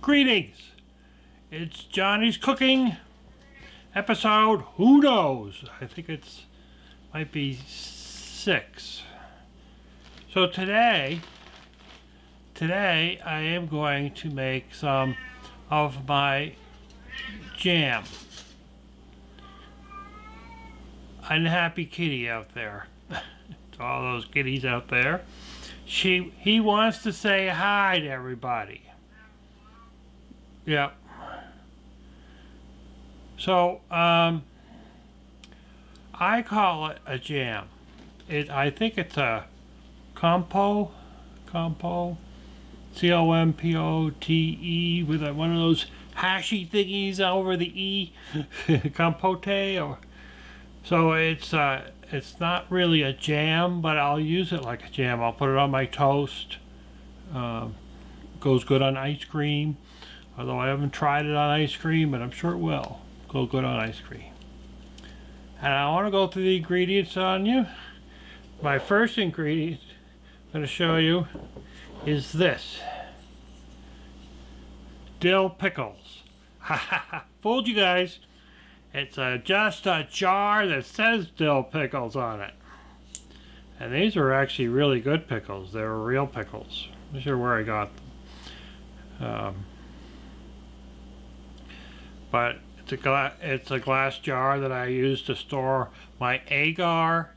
Greetings! It's Johnny's Cooking episode, who knows? I think it's might be 6. So today I am going to make some of my jam. Unhappy kitty out there. To all those kitties out there. He wants to say hi to everybody. Yep. So, I call it a jam. I think it's a Compote, Compote, with one of those hashy thingies over the E, Compote. So it's not really a jam, but I'll use it like a jam. I'll put it on my toast. Goes good on ice cream. Although I haven't tried it on ice cream, but I'm sure it will go good on ice cream. And I want to go through the ingredients on you. My first ingredient I'm going to show you is this. Dill pickles. Ha ha ha. Fooled you guys. It's just a jar that says dill pickles on it. And these are actually really good pickles. They're real pickles. I'm not sure where I got them. But it's a glass jar that I use to store my agar,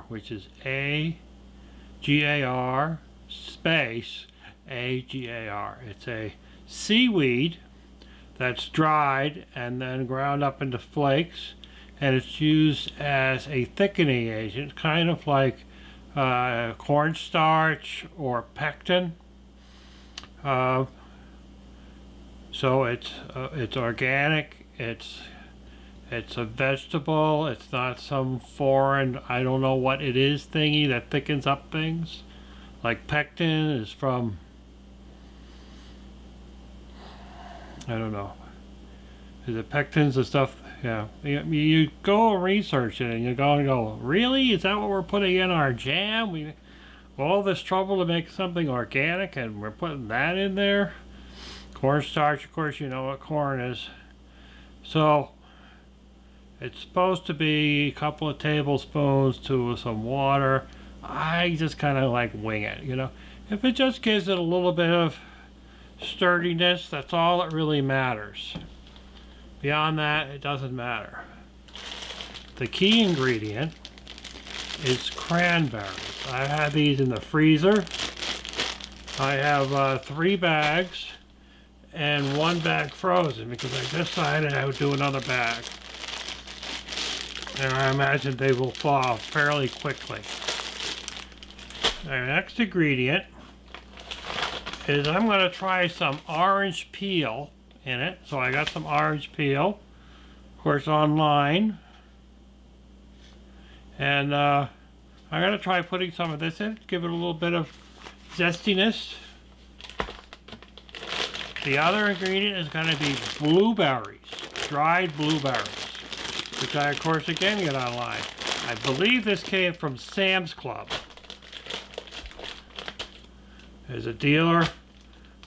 which is A-G-A-R space A-G-A-R. It's a seaweed that's dried and then ground up into flakes, and it's used as a thickening agent, kind of like cornstarch or pectin. So it's organic. It's a vegetable. It's not some foreign, I don't know what it is thingy that thickens up things. Like pectin is from, I don't know. Is it pectins and stuff? Yeah. You go research it and you go, really? Is that what we're putting in our jam? We all this trouble to make something organic and we're putting that in there? Cornstarch, of course, you know what corn is. So it's supposed to be a couple of tablespoons to some water. I just kind of like wing it, you know. If it just gives it a little bit of sturdiness, that's all that really matters. Beyond that, it doesn't matter. The key ingredient is cranberries. I have these in the freezer. I have 3 bags and 1 bag frozen because I decided I would do another bag. And I imagine they will thaw fairly quickly. Our next ingredient is I'm going to try some orange peel in it. So I got some orange peel, of course, online. And I'm going to try putting some of this in, give it a little bit of zestiness. The other ingredient is going to be blueberries, dried blueberries, which I, of course, again get online. I believe this came from Sam's Club. There's a dealer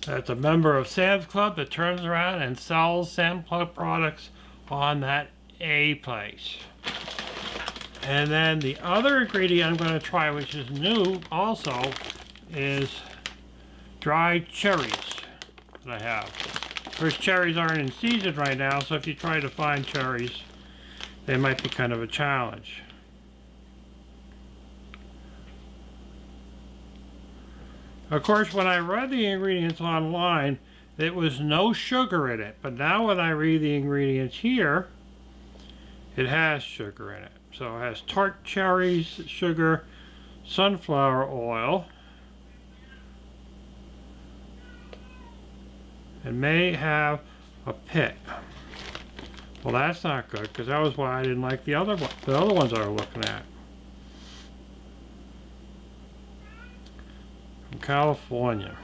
that's a member of Sam's Club that turns around and sells Sam's Club products on that A place. And then the other ingredient I'm going to try, which is new also, is dried cherries. I have. Of course, cherries aren't in season right now, so if you try to find cherries, they might be kind of a challenge. Of course, when I read the ingredients online, there was no sugar in it, but now when I read the ingredients here, it has sugar in it. So it has tart cherries, sugar, sunflower oil, and may have a pit. Well, that's not good, because that was why I didn't like the other ones I was looking at. From California.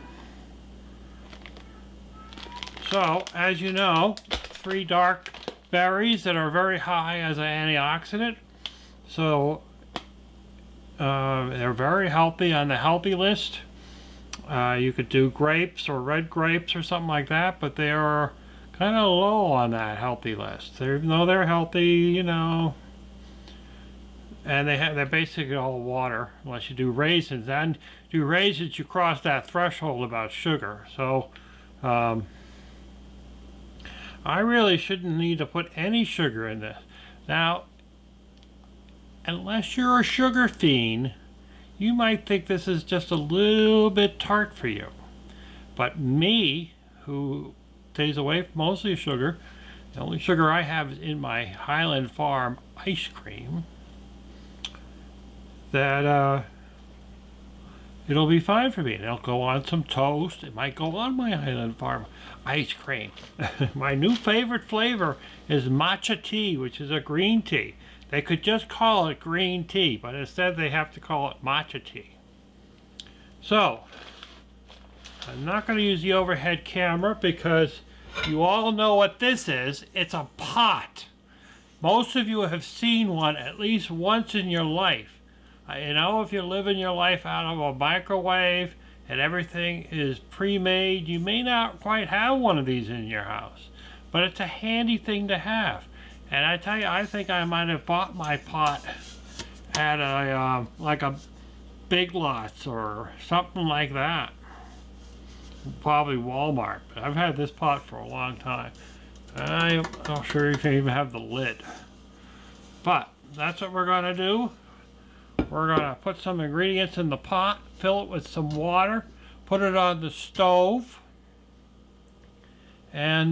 So, as you know, 3 dark berries that are very high as an antioxidant. So, they're very healthy on the healthy list. You could do grapes or red grapes or something like that, but they are kind of low on that healthy list. Even though they're healthy, you know, and they're basically all water unless you do raisins. And do raisins, you cross that threshold about sugar. So I really shouldn't need to put any sugar in this. Now, unless you're a sugar fiend, you might think this is just a little bit tart for you. But me, who stays away from mostly sugar, the only sugar I have is in my Highland Farm ice cream, that it'll be fine for me. It'll go on some toast. It might go on my Highland Farm ice cream. My new favorite flavor is matcha tea, which is a green tea. They could just call it green tea, but instead they have to call it matcha tea. So, I'm not going to use the overhead camera because you all know what this is. It's a pot. Most of you have seen one at least once in your life. You know, if you're living your life out of a microwave and everything is pre-made, you may not quite have one of these in your house. But it's a handy thing to have. And I tell you, I think I might have bought my pot at a like a Big Lots or something like that. Probably Walmart. But I've had this pot for a long time. I'm not sure if you even have the lid. But that's what we're going to do. We're going to put some ingredients in the pot, fill it with some water, put it on the stove, and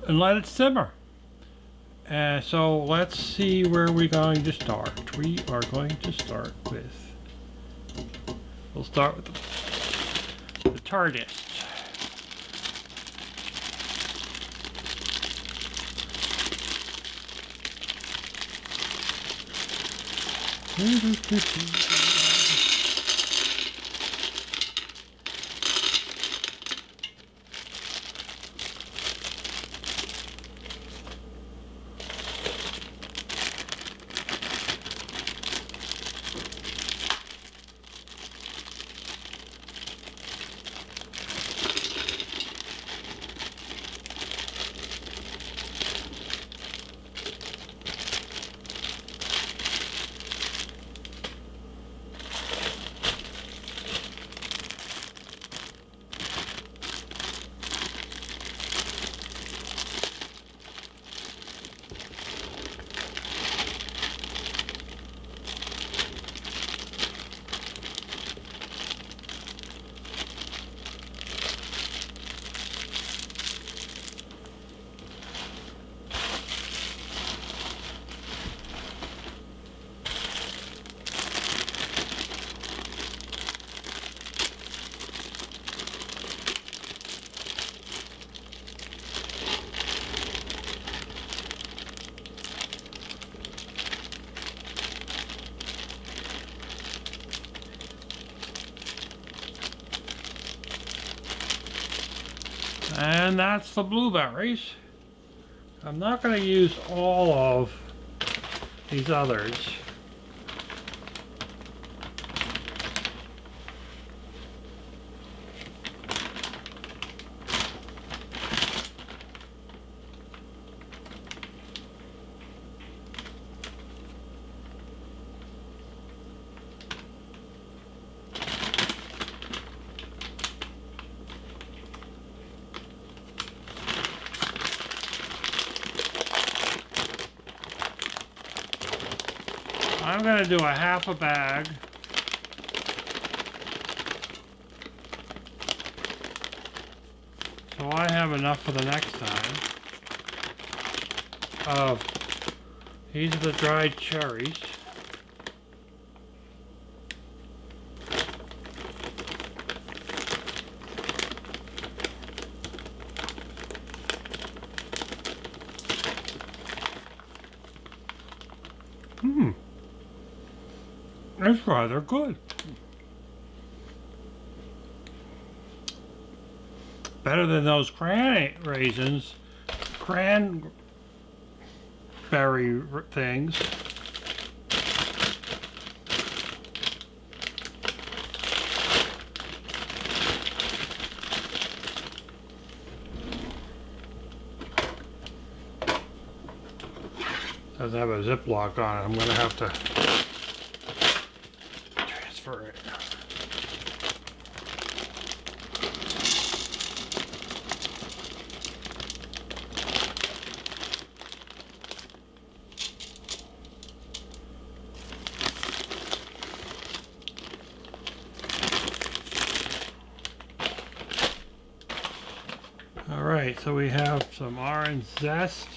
let it simmer. So let's see where we're going to start. We are going to start with, we'll start with the tartist. And that's the blueberries. I'm not going to use all of these others. I'm going to do a half a bag. So I have enough for the next time. These are the dried cherries. It's rather good. Better than those cranberry things. Doesn't have a Ziploc on it. I'm gonna have to transfer it. All right, so we have some orange zest.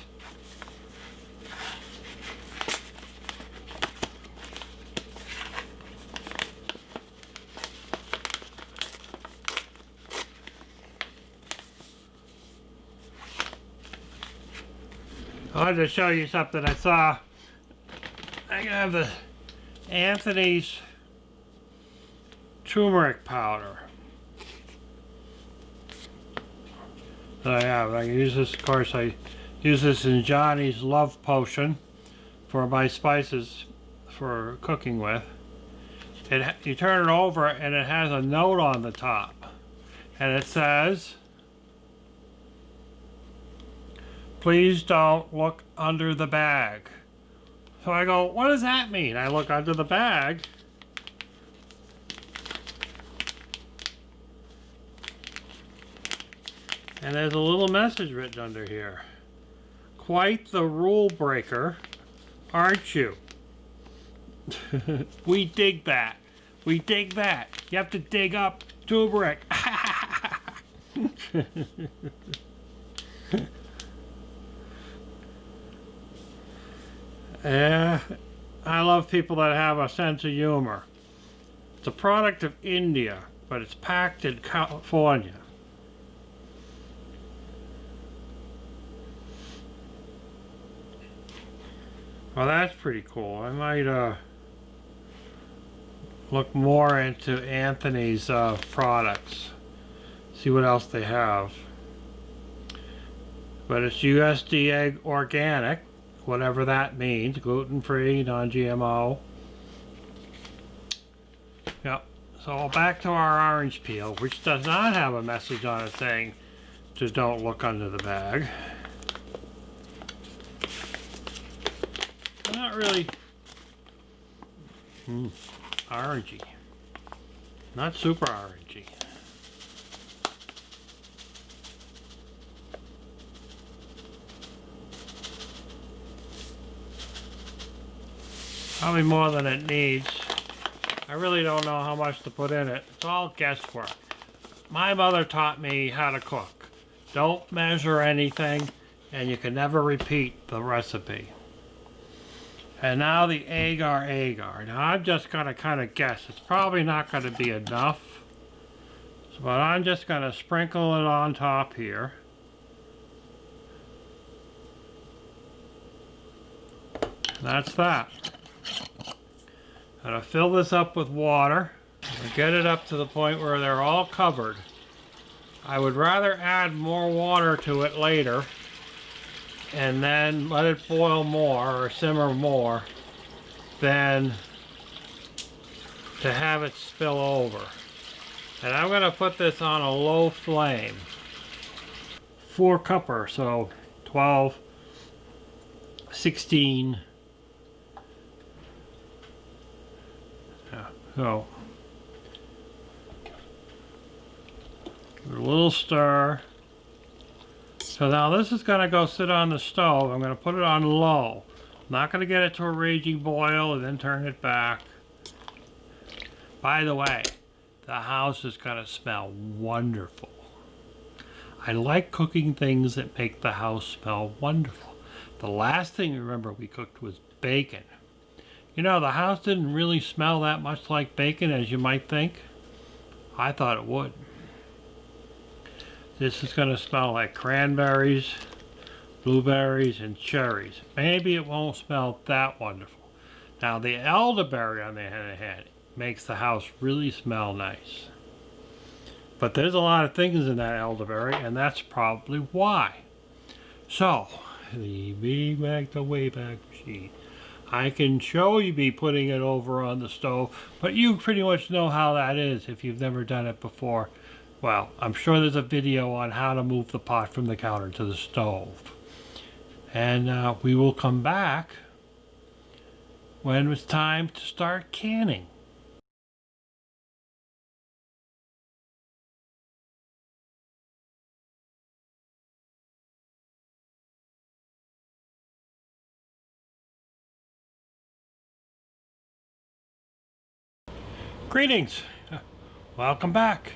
I wanted to show you something I saw. I have the Anthony's turmeric powder that I have. I can use this, of course, I use this in Johnny's love potion for my spices for cooking with. You turn it over and it has a note on the top. And it says, "Please don't look under the bag." So I go, what does that mean? I look under the bag. And there's a little message written under here. "Quite the rule breaker, aren't you?" We dig that. We dig that. You have to dig up turmeric. Yeah, I love people that have a sense of humor. It's a product of India, but it's packed in California. Well, that's pretty cool. I might look more into Anthony's products. See what else they have. But it's USDA organic, whatever that means, gluten-free, non-GMO. Yep. So back to our orange peel, which does not have a message on it saying, "Just don't look under the bag." Not really orangey. Not super orangey. Probably more than it needs. I really don't know how much to put in it. It's all guesswork. My mother taught me how to cook. Don't measure anything, and you can never repeat the recipe. And now the agar. Now I'm just gonna kind of guess. It's probably not gonna be enough. But I'm just gonna sprinkle it on top here. And that's that. I'm gonna fill this up with water and get it up to the point where they're all covered. I would rather add more water to it later and then let it boil more or simmer more than to have it spill over. And I'm gonna put this on a low flame. 4 cupper, so 12, 16. Yeah, so give it a little stir. So now this is gonna go sit on the stove. I'm gonna put it on low. I'm not gonna get it to a raging boil and then turn it back. By the way, the house is gonna smell wonderful. I like cooking things that make the house smell wonderful. The last thing, remember, we cooked was bacon. You know, the house didn't really smell that much like bacon as you might think. I thought it would. This is going to smell like cranberries, blueberries, and cherries. Maybe it won't smell that wonderful. Now the elderberry on the other hand makes the house really smell nice. But there's a lot of things in that elderberry, and that's probably why. So, the the Wayback Machine. I can show you me putting it over on the stove, but you pretty much know how that is if you've never done it before. Well, I'm sure there's a video on how to move the pot from the counter to the stove. And we will come back when it's time to start canning. Greetings. Welcome back.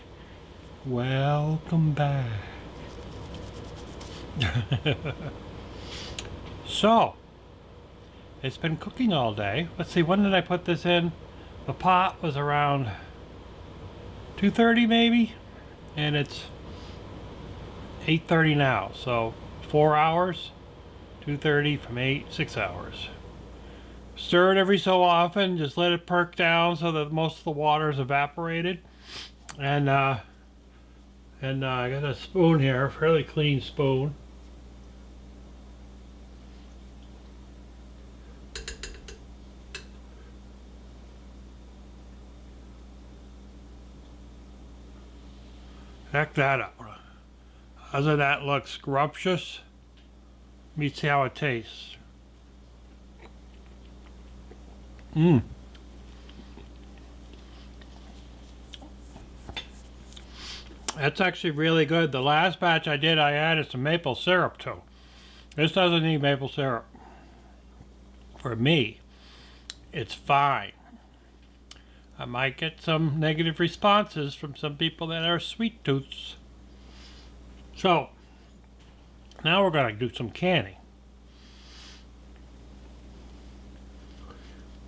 Welcome back. So, it's been cooking all day. Let's see, when did I put this in? The pot was around 2:30 maybe, and it's 8:30 now. So 4 hours, 2:30 from 8, 6 hours. Stir it every so often. Just let it perk down so that most of the water is evaporated. And I got a spoon here, a fairly clean spoon. Check that out. Doesn't that look scrumptious? Let me see how it tastes. Mmm. That's actually really good. The last batch I did, I added some maple syrup to. This doesn't need maple syrup. For me, it's fine. I might get some negative responses from some people that are sweet tooths. So, now we're going to do some canning.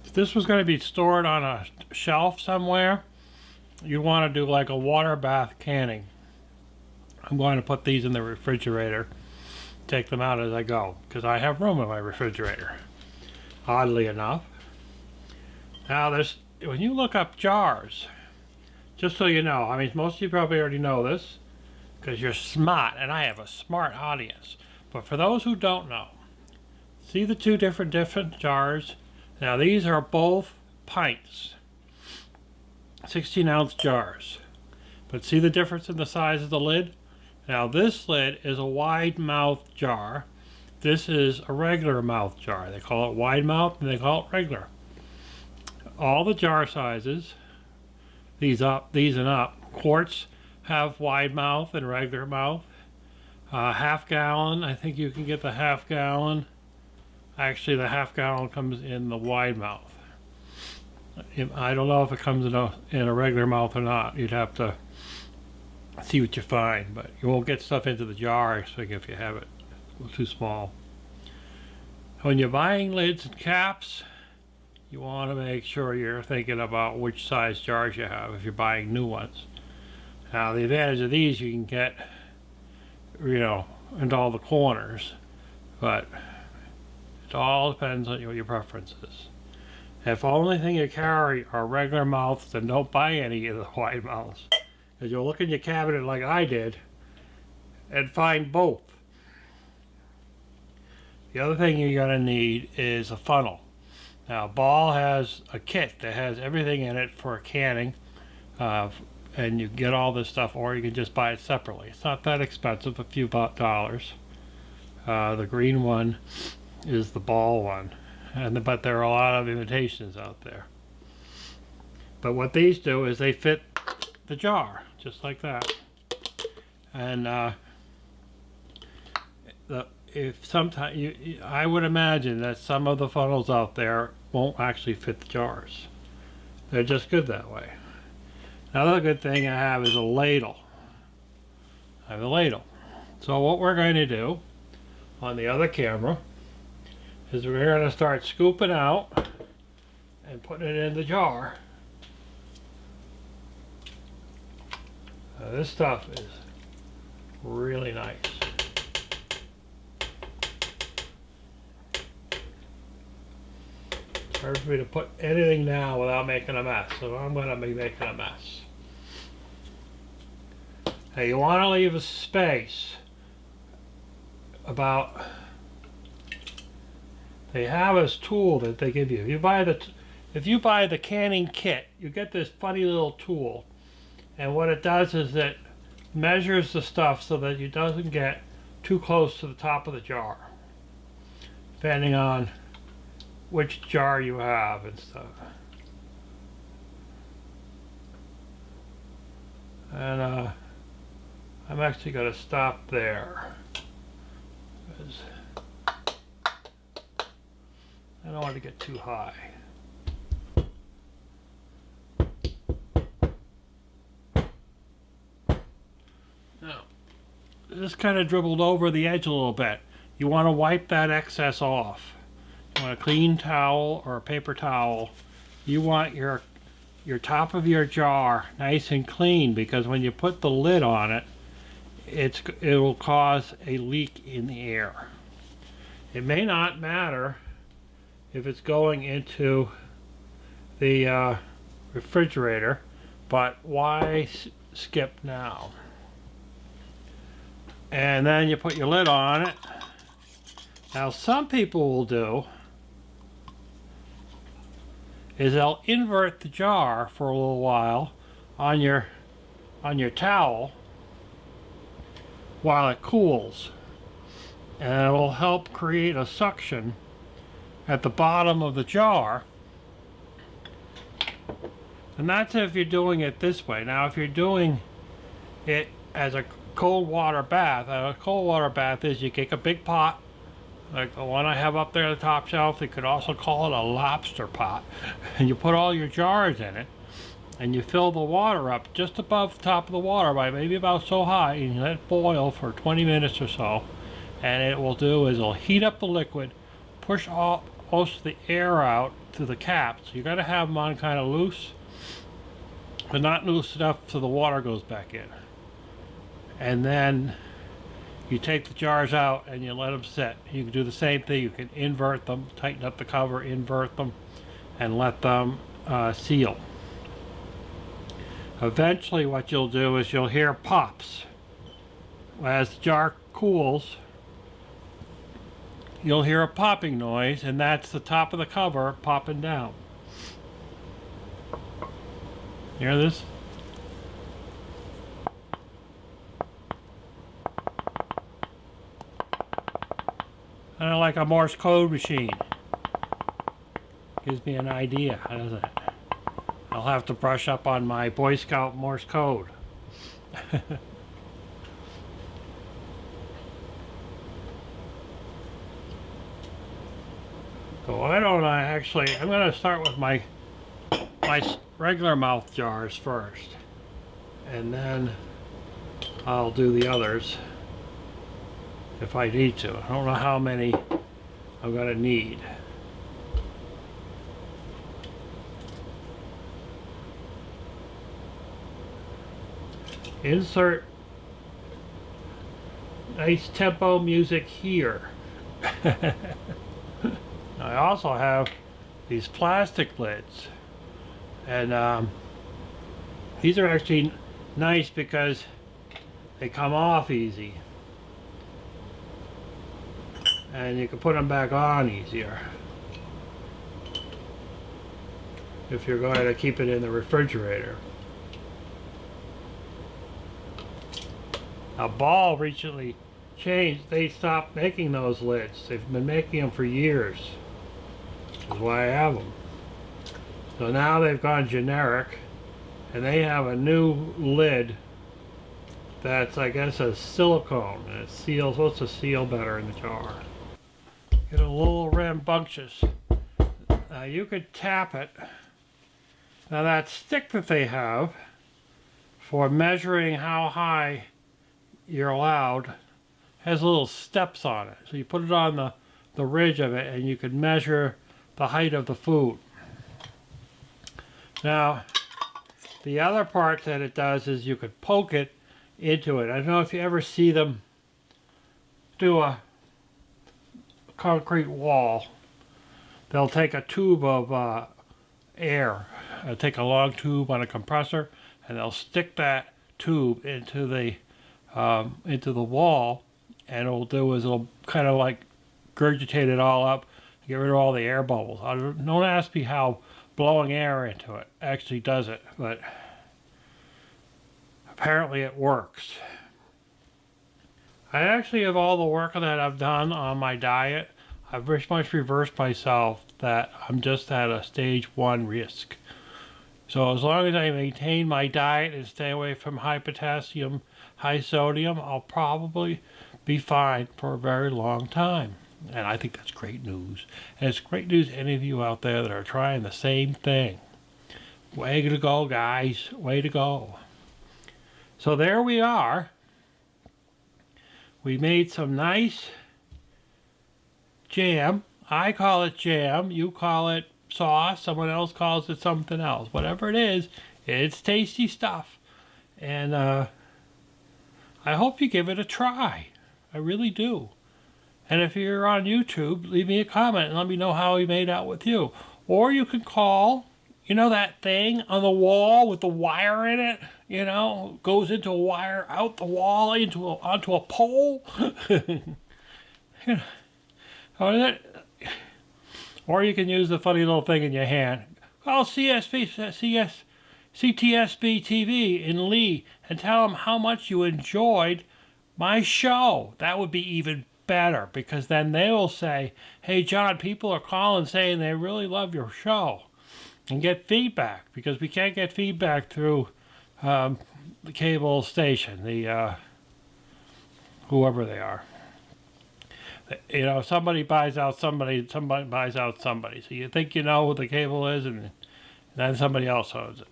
If this was going to be stored on a shelf somewhere, you want to do like a water bath canning. I'm going to put these in the refrigerator, take them out as I go, because I have room in my refrigerator, oddly enough. Now when you look up jars, just so you know, I mean, most of you probably already know this, because you're smart, and I have a smart audience. But for those who don't know, see the two different jars? Now these are both pints. 16-ounce jars. But see the difference in the size of the lid? Now this lid is a wide mouth jar. This is a regular mouth jar. They call it wide mouth and they call it regular. All the jar sizes, these and up, quarts have wide mouth and regular mouth. Half gallon, I think you can get the half gallon. Actually, the half gallon comes in the wide mouth. I don't know if it comes in a regular mouth or not. You'd have to see what you find, but you won't get stuff into the jar if you have it too small. When you're buying lids and caps, you want to make sure you're thinking about which size jars you have if you're buying new ones. Now the advantage of these, you can get, into all the corners, but it all depends on what your preference is. If the only thing you carry are regular mouths, then don't buy any of the wide mouths. Because you'll look in your cabinet like I did and find both. The other thing you're going to need is a funnel. Now, Ball has a kit that has everything in it for canning, and you get all this stuff, or you can just buy it separately. It's not that expensive, a few dollars. The green one is the Ball one. But there are a lot of imitations out there. But what these do is they fit the jar, just like that. And I would imagine that some of the funnels out there won't actually fit the jars. They're just good that way. Another good thing I have is a ladle. I have a ladle. So what we're going to do on the other camera is we're going to start scooping out and putting it in the jar. This stuff is really nice. It's hard for me to put anything down without making a mess, so I'm going to be making a mess. Now you want to leave a space about. They have this tool that they give you. If you buy the canning kit, you get this funny little tool, and what it does is it measures the stuff so that it doesn't get too close to the top of the jar, depending on which jar you have and stuff. And I'm actually going to stop there, because I don't want to get too high. Now, this kind of dribbled over the edge a little bit. You want to wipe that excess off. You want a clean towel or a paper towel. You want your top of your jar nice and clean, because when you put the lid on it, it will cause a leak in the air. It may not matter if it's going into the refrigerator, but why skip now? And then you put your lid on it. Now some people will do is they'll invert the jar for a little while on your towel while it cools, and it will help create a suction at the bottom of the jar. And that's if you're doing it this way. Now if you're doing it as a cold water bath, a cold water bath is you take a big pot like the one I have up there on the top shelf. They could also call it a lobster pot. And you put all your jars in it, and you fill the water up just above the top of the water by maybe about so high, and you let it boil for 20 minutes or so. And it will do is it'll heat up the liquid, push all most of the air out to the caps. So you got to have them on kind of loose, but not loose enough so the water goes back in. And then you take the jars out and you let them sit. You can do the same thing. You can invert them, tighten up the cover, invert them, and let them seal. Eventually what you'll do is you'll hear pops. As the jar cools, you'll hear a popping noise, and that's the top of the cover popping down. You hear this? Kind of like a Morse code machine. Gives me an idea, doesn't it? I'll have to brush up on my Boy Scout Morse code. So why don't I actually, I'm going to start with my regular mouth jars first, and then I'll do the others if I need to. I don't know how many I'm going to need. Insert nice tempo music here. I also have these plastic lids, and these are actually nice because they come off easy, and you can put them back on easier if you're going to keep it in the refrigerator. Now Ball recently changed. They stopped making those lids. They've been making them for years. That's why I have them. So now they've gone generic, and they have a new lid that's, I guess, a silicone, and it seals, supposed to seal better in the jar. Get a little rambunctious. Now you could tap it. Now that stick that they have for measuring how high you're allowed has little steps on it. So you put it on the ridge of it, and you can measure the height of the food. Now, the other part that it does is you could poke it into it. I don't know if you ever see them do a concrete wall. They'll take a tube of air, take a long tube on a compressor, and they'll stick that tube into the wall, and it'll do is it'll kind of like gurgitate it all up, get rid of all the air bubbles. Don't ask me how blowing air into it actually does it, but apparently it works. I actually have all the work that I've done on my diet. I've very much reversed myself that I'm just at a stage 1 risk. So as long as I maintain my diet and stay away from high potassium, high sodium, I'll probably be fine for a very long time. And I think that's great news. And it's great news to any of you out there that are trying the same thing. Way to go, guys. Way to go. So there we are. We made some nice jam. I call it jam. You call it sauce. Someone else calls it something else. Whatever it is, it's tasty stuff. And I hope you give it a try. I really do. And if you're on YouTube, leave me a comment and let me know how he made out with you. Or you can call, you know that thing on the wall with the wire in it? You know, goes into a wire, out the wall, onto a pole. Or you can use the funny little thing in your hand. Call CTSB TV in Lee and tell them how much you enjoyed my show. That would be even better, because then they will say, hey John, people are calling saying they really love your show, and get feedback, because we can't get feedback through the cable station, the whoever they are. You know, somebody buys out somebody buys out somebody. So you think you know who the cable is, and then somebody else owns it.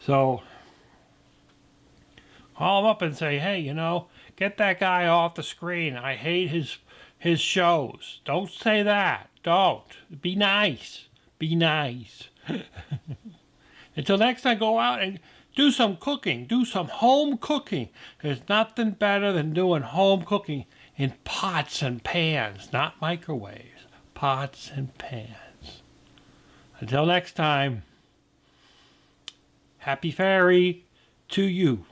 So call them up and say, hey, you know, get that guy off the screen. I hate his shows. Don't say that. Don't. Be nice. Be nice. Until next time, go out and do some cooking. Do some home cooking. There's nothing better than doing home cooking in pots and pans, not microwaves. Pots and pans. Until next time, happy fairy to you.